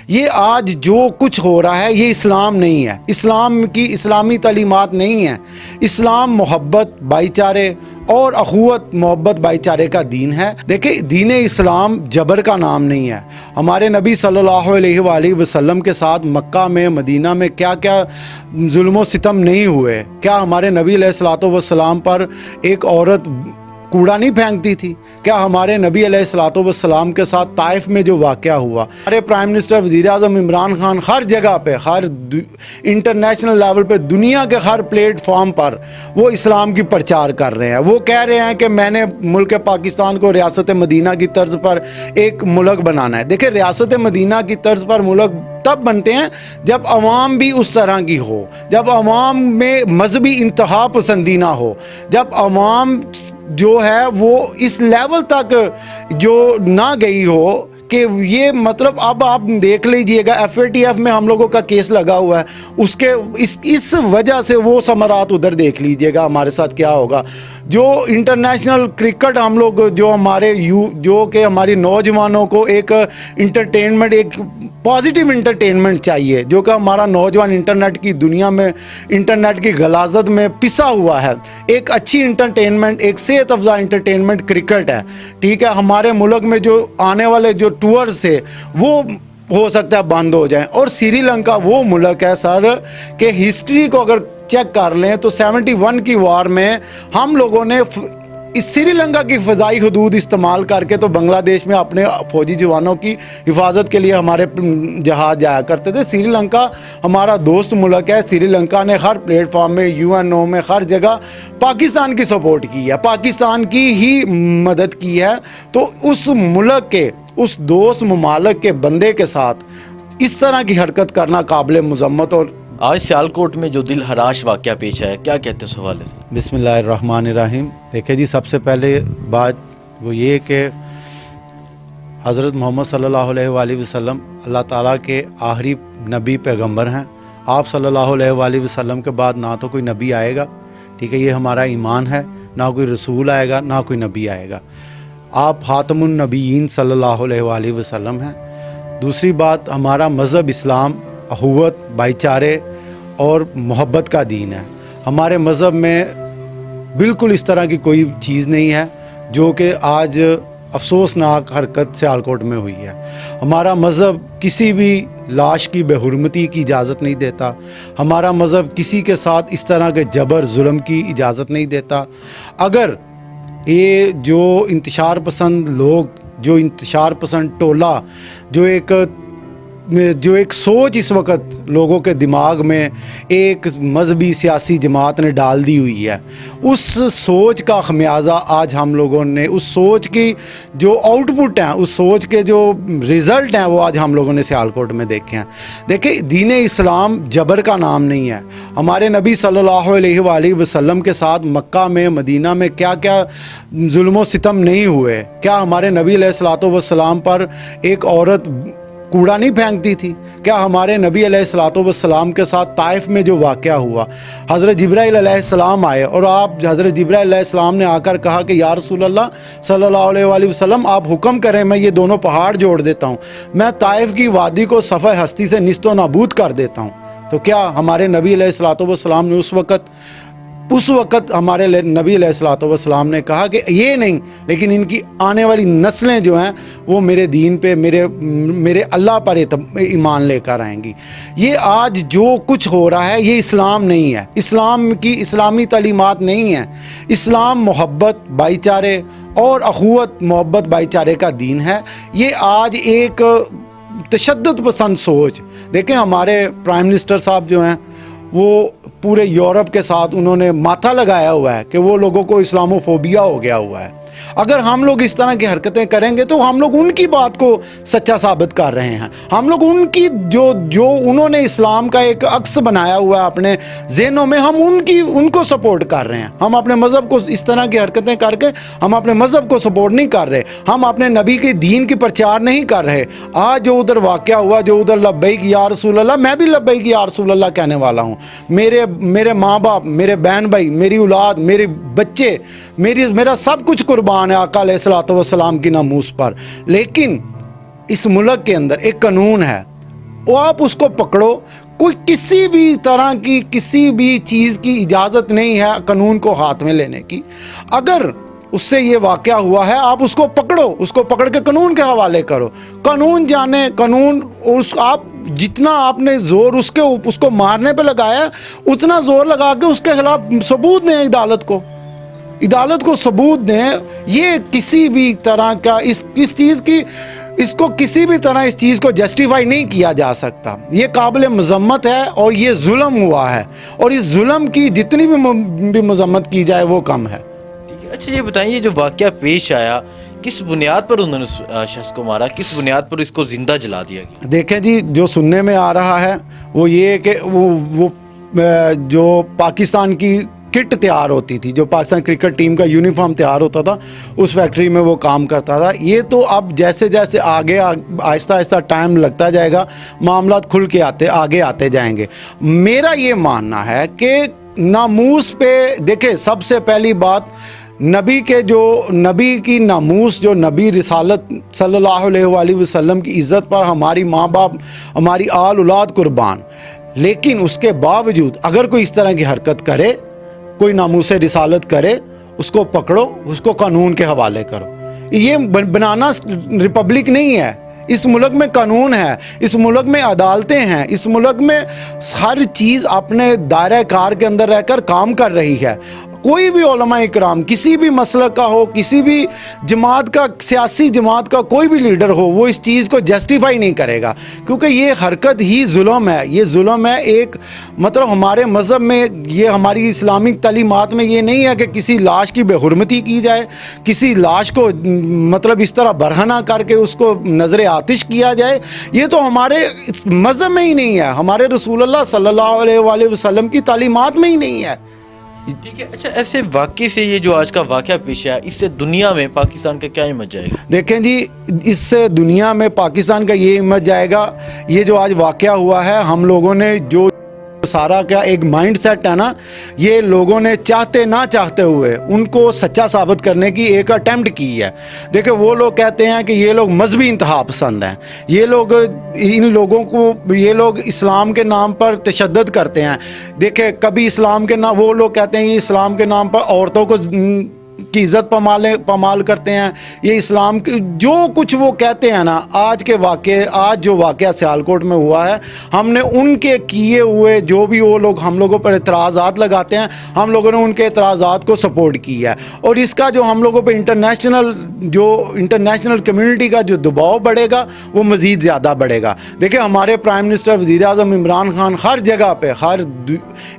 یہ آج جو کچھ ہو رہا ہے یہ اسلام نہیں ہے، اسلام کی اسلامی تعلیمات نہیں ہیں۔ اسلام محبت، بھائی چارے اور اخوت، محبت بھائی چارے کا دین ہے۔ دیکھیں دین اسلام جبر کا نام نہیں ہے۔ ہمارے نبی صلی اللہ علیہ وآلہ وسلم کے ساتھ مکہ میں، مدینہ میں کیا کیا ظلم و ستم نہیں ہوئے؟ کیا ہمارے نبی علیہ الصلوۃ والسلام پر ایک عورت کوڑا نہیں پھینکتی تھی؟ کیا ہمارے نبی علیہ الصلوۃ والسلام کے ساتھ طائف میں جو واقعہ ہوا، ہمارے پرائم منسٹر وزیر اعظم عمران خان ہر جگہ پہ، ہر انٹرنیشنل لیول پہ، دنیا کے ہر پلیٹ فارم پر وہ اسلام کی پرچار کر رہے ہیں۔ وہ کہہ رہے ہیں کہ میں نے ملک پاکستان کو ریاست مدینہ کی طرز پر ایک ملک بنانا ہے۔ دیکھیں ریاست مدینہ کی طرز پر ملک تب بنتے ہیں جب عوام بھی اس طرح کی ہو، جب عوام میں مذہبی انتہا پسندی نہ ہو، جب عوام جو ہے وہ اس لیول تک جو نہ گئی ہو کہ یہ مطلب اب آپ دیکھ لیجئے گا FATF میں ہم لوگوں کا کیس لگا ہوا ہے، اس وجہ سے وہ ثمرات ادھر دیکھ لیجئے گا ہمارے ساتھ کیا ہوگا۔ جو انٹرنیشنل کرکٹ ہم لوگ جو کہ ہماری نوجوانوں کو ایک انٹرٹینمنٹ، ایک پازیٹیو انٹرٹینمنٹ چاہیے، جو کہ ہمارا نوجوان انٹرنیٹ کی دنیا میں، انٹرنیٹ کی غلاظت میں پسا ہوا ہے۔ ایک اچھی انٹرٹینمنٹ، ایک صحت افزا انٹرٹینمنٹ کرکٹ ہے، ٹھیک ہے۔ ہمارے ملک میں جو آنے والے جو ٹورز سے وہ ہو سکتا ہے بند ہو جائیں۔ اور سری لنکا وہ ملک ہے سر کہ ہسٹری کو اگر چیک کر لیں تو 71 کی وار میں ہم لوگوں نے اس سری لنکا کی فضائی حدود استعمال کر کے تو بنگلہ دیش میں اپنے فوجی جوانوں کی حفاظت کے لیے ہمارے جہاز جایا کرتے تھے۔ سری لنکا ہمارا دوست ملک ہے۔ سری لنکا نے ہر پلیٹ فارم میں، UNO میں، ہر جگہ پاکستان کی سپورٹ کی ہے، پاکستان کی ہی مدد کی ہے۔ تو اس ملک کے، اس دوست ممالک کے بندے کے ساتھ اس طرح کی حرکت کرنا قابل مذمت۔ اور آج سیالکوٹ میں جو دل ہراش واقعہ پیش آیا، کیا کہتے ہیں اس حوالے سے؟ بسم اللہ الرحمن الرحیم۔ دیکھیں جی، سب سے پہلے بات وہ یہ کہ حضرت محمد صلی اللہ علیہ وآلہ وسلم اللہ تعالیٰ کے آخری نبی پیغمبر ہیں۔ آپ صلی اللہ علیہ وآلہ وسلم کے بعد نہ تو کوئی نبی آئے گا، ٹھیک ہے، یہ ہمارا ایمان ہے، نہ کوئی رسول آئے گا، نہ کوئی نبی آئے گا۔ آپ خاتم النبیین صلی اللہ علیہ وآلہ وسلم ہیں۔ دوسری بات، ہمارا مذہب اسلام اخوت، بھائی چارے اور محبت کا دین ہے۔ ہمارے مذہب میں بالکل اس طرح کی کوئی چیز نہیں ہے جو کہ آج افسوسناک حرکت سیالکوٹ میں ہوئی ہے۔ ہمارا مذہب کسی بھی لاش کی بے حرمتی کی اجازت نہیں دیتا۔ ہمارا مذہب کسی کے ساتھ اس طرح کے جبر ظلم کی اجازت نہیں دیتا۔ اگر یہ جو انتشار پسند لوگ، جو انتشار پسند ٹولہ، جو ایک سوچ اس وقت لوگوں کے دماغ میں ایک مذہبی سیاسی جماعت نے ڈال دی ہوئی ہے، اس سوچ کا خمیازہ آج ہم لوگوں نے، اس سوچ کی جو آؤٹ پٹ ہیں، اس سوچ کے جو ریزلٹ ہیں، وہ آج ہم لوگوں نے سیالکوٹ میں دیکھے ہیں۔ دیکھیں دین اسلام جبر کا نام نہیں ہے۔ ہمارے نبی صلی اللہ علیہ وآلہ وسلم کے ساتھ مکہ میں، مدینہ میں کیا کیا ظلم و ستم نہیں ہوئے؟ کیا ہمارے نبی علیہ الصلوۃ والسلام پر ایک عورت کوڑا نہیں پھینکتی تھی؟ کیا ہمارے نبی علیہ الصلوۃ والسلام کے ساتھ طائف میں جو واقعہ ہوا، حضرت جبرائیل علیہ السلام آئے اور حضرت جبرائیل علیہ السلام نے آ کر کہا کہ یا رسول اللہ صلی اللہ علیہ وآلہ وسلم، آپ حکم کریں، میں یہ دونوں پہاڑ جوڑ دیتا ہوں، میں طائف کی وادی کو صفحہ ہستی سے نیست و نابود کر دیتا ہوں۔ تو کیا ہمارے نبی علیہ الصلوۃ والسلام نے اس وقت ہمارے نبی علیہ الصلوۃ والسلام نے کہا کہ یہ نہیں، لیکن ان کی آنے والی نسلیں جو ہیں وہ میرے دین پہ، میرے اللہ پر ایمان لے کر آئیں گی۔ یہ آج جو کچھ ہو رہا ہے یہ اسلام نہیں ہے، اسلام کی اسلامی تعلیمات نہیں ہیں۔ اسلام محبت، بھائی چارے اور اخوت، محبت بھائی چارے کا دین ہے۔ یہ آج ایک تشدد پسند سوچ، دیکھیں ہمارے پرائم منسٹر صاحب جو ہیں وہ پورے یورپ کے ساتھ انہوں نے ماتھا لگایا ہوا ہے کہ وہ لوگوں کو اسلاموفوبیا ہو گیا ہوا ہے۔ اگر ہم لوگ اس طرح کی حرکتیں کریں گے تو ہم لوگ ان کی بات کو سچا ثابت کر رہے ہیں۔ ہم لوگ ان کی جو انہوں نے اسلام کا ایک عکس بنایا ہوا ہے اپنے ذہنوں میں، ہم ان کو سپورٹ کر رہے ہیں۔ ہم اپنے مذہب کو اس طرح کی حرکتیں کر کے ہم اپنے مذہب کو سپورٹ نہیں کر رہے، ہم اپنے نبی کے دین کی پرچار نہیں کر رہے۔ آج جو ادھر واقعہ ہوا، جو ادھر لبیک یا رسول اللہ، میں بھی لبیک یا رسول اللہ کہنے والا ہوں۔ میرے ماں باپ، میرے بہن بھائی، میری اولاد، میرے بچے، میرا سب کچھ قربان ہے آقا علیہ الصلوۃ والسلام کی ناموس پر۔ لیکن اس ملک کے اندر ایک قانون ہے، آپ اس کو پکڑو. کوئی کسی بھی طرح کی کسی بھی چیز کی اجازت نہیں ہے قانون کو ہاتھ میں لینے کی. اگر اس سے یہ واقعہ ہوا ہے آپ اس کو پکڑو, اس کو پکڑ کے قانون کے حوالے کرو. قانون جانے, قانون آپ جتنا آپ نے زور اس کو مارنے پہ لگایا اتنا زور لگا کے اس کے خلاف ثبوت دیں عدالت کو ثبوت دیں. یہ کسی بھی طرح کا اس چیز کی اس کو کسی بھی طرح اس چیز کو جسٹیفائی نہیں کیا جا سکتا. یہ قابل مذمت ہے اور یہ ظلم ہوا ہے, اور اس ظلم کی جتنی بھی مذمت کی جائے وہ کم ہے. اچھا یہ بتائیں, یہ جو واقعہ پیش آیا کس بنیاد پر انہوں نے اس شخص کو مارا, کس بنیاد پر اس کو زندہ جلا دیا گیا؟ دیکھیں جی, جو سننے میں آ رہا ہے وہ یہ کہ وہ جو پاکستان کی کٹ تیار ہوتی تھی, جو پاکستان کرکٹ ٹیم کا یونیفارم تیار ہوتا تھا, اس فیکٹری میں وہ کام کرتا تھا. یہ تو اب جیسے جیسے آگے آہستہ آہستہ ٹائم لگتا جائے گا, معاملات کھل کے آگے آتے جائیں گے. میرا یہ ماننا ہے کہ ناموس پہ دیکھیں, سب سے پہلی بات نبی کی ناموس, جو نبی رسالت صلی اللہ علیہ وآلہ وسلم کی عزت پر ہماری ماں باپ, ہماری آل اولاد قربان. لیکن اس کے باوجود اگر کوئی اس طرح کی حرکت کرے, کوئی ناموس رسالت کرے, اس کو پکڑو, اس کو قانون کے حوالے کرو. یہ بنانا ریپبلک نہیں ہے. اس ملک میں قانون ہے, اس ملک میں عدالتیں ہیں, اس ملک میں ہر چیز اپنے دائرہ کار کے اندر رہ کر کام کر رہی ہے. کوئی بھی علماء اکرام کسی بھی مسلک کا ہو, کسی بھی جماعت کا, سیاسی جماعت کا کوئی بھی لیڈر ہو, وہ اس چیز کو جسٹیفائی نہیں کرے گا, کیونکہ یہ حرکت ہی ظلم ہے. یہ ظلم ہے. ایک مطلب ہمارے مذہب میں, یہ ہماری اسلامک تعلیمات میں یہ نہیں ہے کہ کسی لاش کی بے حرمتی کی جائے, کسی لاش کو مطلب اس طرح برہنہ کر کے اس کو نظر آتش کیا جائے. یہ تو ہمارے مذہب میں ہی نہیں ہے, ہمارے رسول اللہ صلی اللہ علیہ وآلہ وسلم کی تعلیمات میں ہی نہیں ہے. ٹھیک ہے. اچھا ایسے واقعے سے, یہ جو آج کا واقعہ پیش آیا, اس سے دنیا میں پاکستان کا کیا امیج جائے گا؟ دیکھیں جی, اس سے دنیا میں پاکستان کا یہ امیج جائے گا. یہ جو آج واقعہ ہوا ہے, ہم لوگوں نے جو سارا کیا ایک مائنڈ سیٹ ہے نا, یہ لوگوں نے چاہتے نہ چاہتے ہوئے ان کو سچا ثابت کرنے کی ایک اٹیمپٹ کی ہے. دیکھیں وہ لوگ کہتے ہیں کہ یہ لوگ مذہبی انتہا پسند ہیں, یہ لوگ اسلام کے نام پر تشدد کرتے ہیں. دیکھیں کبھی اسلام کے نام, وہ لوگ کہتے ہیں یہ اسلام کے نام پر عورتوں کو کی عزت پامال کرتے ہیں, یہ اسلام جو کچھ وہ کہتے ہیں نا. آج جو واقعہ سیالکوٹ میں ہوا ہے, ہم نے ان کے کیے ہوئے جو بھی وہ لوگ ہم لوگوں پر اعتراضات لگاتے ہیں, ہم لوگوں نے ان کے اعتراضات کو سپورٹ کیا ہے. اور اس کا جو ہم لوگوں پہ انٹرنیشنل کمیونٹی کا جو دباؤ بڑھے گا وہ مزید زیادہ بڑھے گا. دیکھیں ہمارے پرائم منسٹر وزیر اعظم عمران خان ہر جگہ پہ, ہر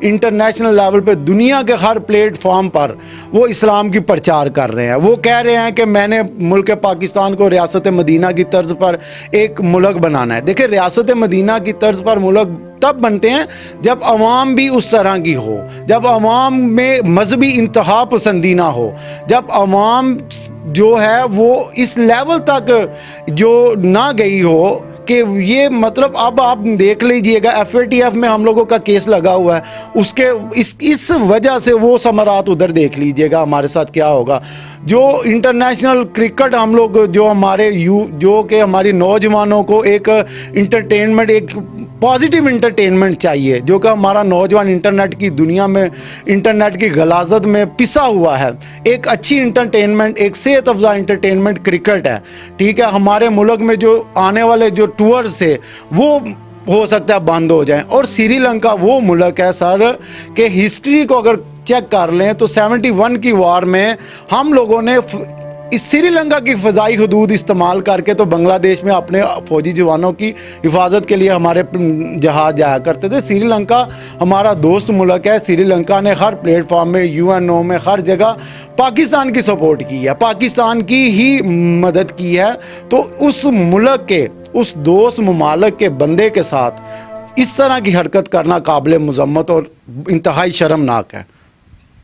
انٹرنیشنل لیول پہ, دنیا کے ہر پلیٹ فارم پر وہ اسلام کی پرچار کر رہے ہیں. وہ کہہ رہے ہیں کہ میں نے ملک پاکستان کو ریاست مدینہ کی طرز پر ایک ملک بنانا ہے. دیکھیں ریاست مدینہ کی طرز پر ملک تب بنتے ہیں جب عوام بھی اس طرح کی ہو, جب عوام میں مذہبی انتہا پسندی نہ ہو, جب عوام جو ہے وہ اس لیول تک جو نہ گئی ہو کہ یہ مطلب اب آپ دیکھ لیجئے گا FATF میں ہم لوگوں کا کیس لگا ہوا ہے, اس وجہ سے وہ ثمرات ادھر دیکھ لیجئے گا ہمارے ساتھ کیا ہوگا. جو انٹرنیشنل کرکٹ ہم لوگ جو کہ ہماری نوجوانوں کو ایک انٹرٹینمنٹ, ایک پازیٹیو انٹرٹینمنٹ چاہیے, جو کہ ہمارا نوجوان انٹرنیٹ کی دنیا میں, انٹرنیٹ کی غلاظت میں پسا ہوا ہے. ایک اچھی انٹرٹینمنٹ, ایک صحت افزا انٹرٹینمنٹ کرکٹ ہے. ٹھیک ہے, ہمارے ملک میں جو آنے والے جو ٹورز تھے وہ ہو سکتا ہے بند ہو جائیں. اور سری لنکا وہ ملک ہے سر کہ ہسٹری کو اگر چیک کر لیں تو 71 کی وار میں ہم لوگوں نے اس سری لنکا کی فضائی حدود استعمال کر کے تو بنگلہ دیش میں اپنے فوجی جوانوں کی حفاظت کے لیے ہمارے جہاز جایا کرتے تھے. سری لنکا ہمارا دوست ملک ہے. سری لنکا نے ہر پلیٹ فارم میں, UNO میں, ہر جگہ پاکستان کی سپورٹ کی ہے, پاکستان کی ہی مدد کی ہے. تو اس ملک کے, اس دوست ممالک کے بندے کے ساتھ اس طرح کی حرکت کرنا قابل مذمت اور انتہائی شرمناک ہے.